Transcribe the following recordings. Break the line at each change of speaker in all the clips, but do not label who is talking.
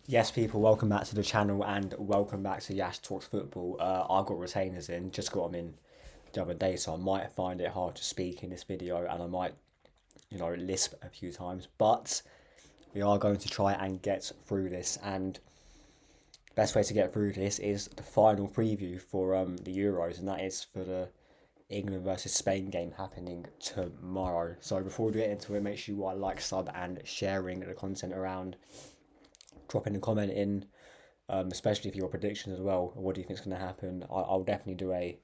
Yes, people, welcome back to the channel and welcome back to Yash Talks Football. I got retainers in, just got them in the other day, so I might find it hard to speak in this video and I might, lisp a few times, but we are going to try and get through this. And best way to get through this is the final preview for the Euros, and that is for the England versus Spain game happening tomorrow. So before we get into it, make sure you are like, sub, and sharing the content around, dropping a comment in, especially for your predictions as well. What do you think is going to happen? I'll definitely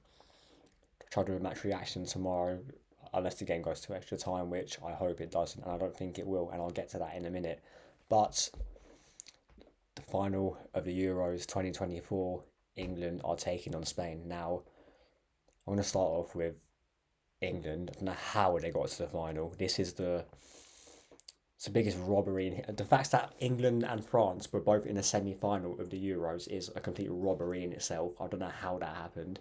try to do a match reaction tomorrow, unless the game goes to extra time, which I hope it doesn't, and I don't think it will, and I'll get to that in a minute. But the final of the Euros 2024, England are taking on Spain. Now, I'm going to start off with England. I don't know how they got to the final. It's the biggest robbery. The fact that England and France were both in the semi-final of the Euros is a complete robbery in itself. I don't know how that happened.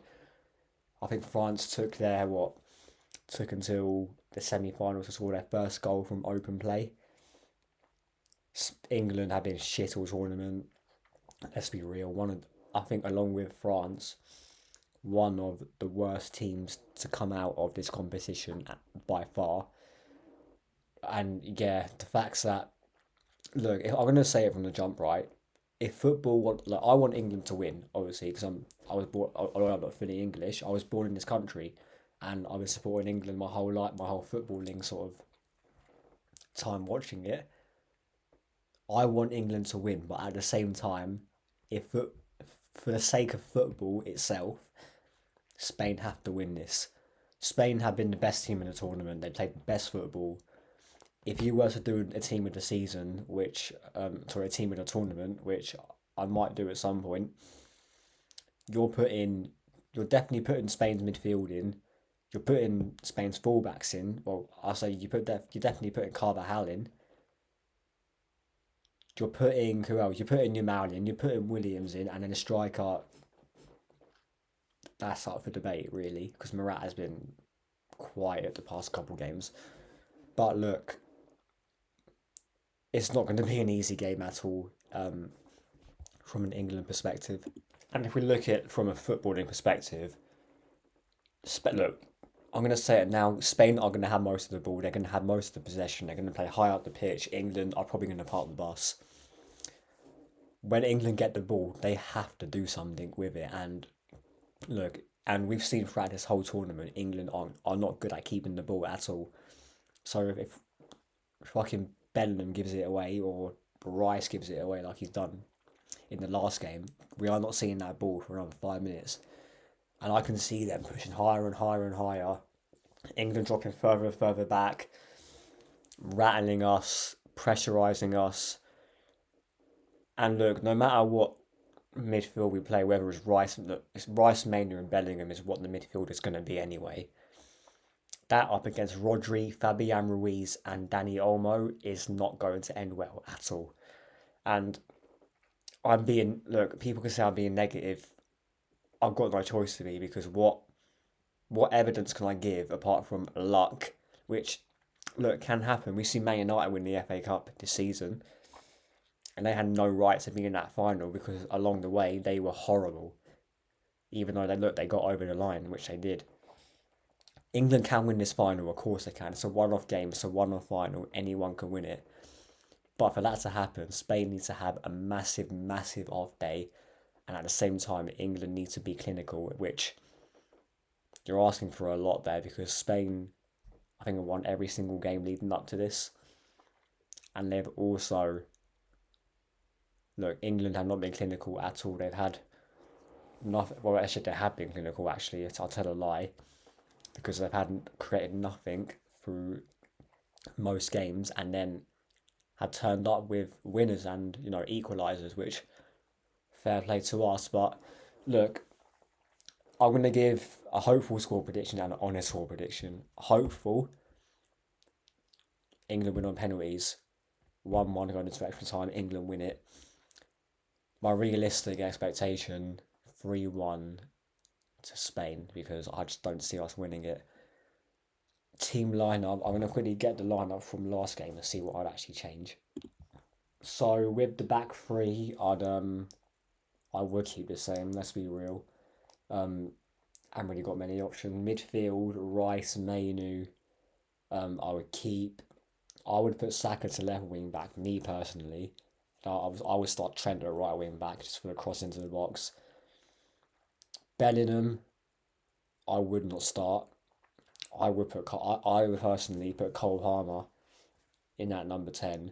I think France took until the semi-finals to score their first goal from open play. England have been shit all tournament. Let's be real. I think, along with France, one of the worst teams to come out of this competition by far. And yeah, the facts that look, if I'm gonna say it from the jump, right? If football want, like, I want England to win, obviously, because I was born. Although I'm not fully English, I was born in this country, and I've been supporting England my whole life, my whole footballing sort of time watching it. I want England to win, but at the same time, if for the sake of football itself, Spain have to win this. Spain have been the best team in the tournament. They played the best football. If you were to do a team of the season, a team of the tournament, which I might do at some point, you're putting, you're definitely putting Spain's midfield in. You're putting Spain's fullbacks in. Well, I'll say you're definitely putting Carvajal in. You're putting who else? You're putting Yamal in. You're putting Williams in, and then a striker. That's up for debate, really, because Murat has been quiet the past couple games. But look, it's not going to be an easy game at all, from an England perspective. And if we look at it from a footballing perspective, look, I'm going to say it now. Spain are going to have most of the ball. They're going to have most of the possession. They're going to play high up the pitch. England are probably going to park the bus. When England get the ball, they have to do something with it. And look, and we've seen throughout this whole tournament, England are not good at keeping the ball at all. So if fucking Bellingham gives it away, or Rice gives it away like he's done in the last game, we are not seeing that ball for another 5 minutes. And I can see them pushing higher and higher and higher. England dropping further and further back, rattling us, pressurising us. And look, no matter what midfield we play, whether it's Rice, look, it's Rice, Maynard, and Bellingham is what the midfield is going to be anyway. That up against Rodri, Fabian Ruiz, and Danny Olmo is not going to end well at all. And people can say I'm being negative. I've got no choice to be, because what evidence can I give apart from luck, which, look, can happen. We've seen Man United win the FA Cup this season, and they had no right to be in that final because along the way they were horrible. Even though they got over the line, which they did. England can win this final, of course they can. It's a one-off game, it's a one-off final. Anyone can win it. But for that to happen, Spain needs to have a massive, massive off day, and at the same time, England needs to be clinical, which you're asking for a lot there, because Spain, I think, have won every single game leading up to this, and they've also, look, England have not been clinical at all. They've had nothing. Well, actually, they have been clinical. Actually, I'll tell a lie, because they've had created nothing through most games, and then had turned up with winners and equalisers, which, fair play to us. But look, I'm going to give a hopeful score prediction and an honest score prediction. Hopeful, England win on penalties. 1-1 going into extra time, England win it. My realistic expectation, 3-1 to Spain, because I just don't see us winning it. Team lineup, I'm going to quickly get the lineup from last game and see what I'd actually change. So with the back three, I would keep the same. Let's be real. Um, I haven't really got many options. Midfield, Rice, Mainu. I would keep. I would put Saka to left wing back. Me personally, I would start Trent at right wing back just for the cross into the box. Bellingham, I would not start. I would personally put Cole Palmer in that number 10,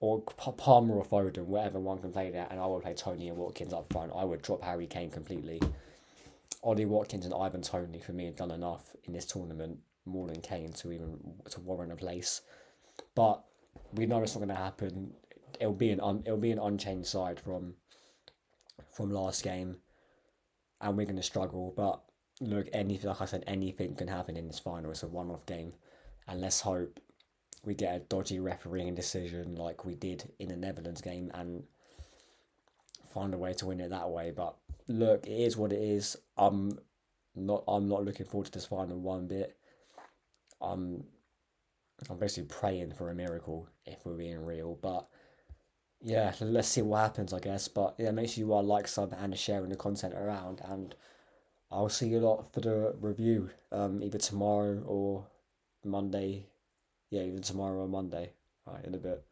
or Palmer or Foden, whatever one can play there, and I would play Tony and Watkins up front. I would drop Harry Kane completely. Ollie Watkins and Ivan Tony for me have done enough in this tournament, more than Kane to warrant a place. But we know it's not going to happen. It'll be an unchanged side from last game, and we're going to struggle. But look, anything like I said, anything can happen in this final. It's a one-off game, and let's hope we get a dodgy refereeing decision like we did in the Netherlands game and find a way to win it that way. But look, it is what it is. I'm not looking forward to this final one bit. I'm I'm basically praying for a miracle if we're being real. But yeah, let's see what happens, I guess. But yeah, make sure you are like, sub, and sharing the content around. And I'll see you a lot for the review, either tomorrow or Monday. Yeah, either tomorrow or Monday. Right, in a bit.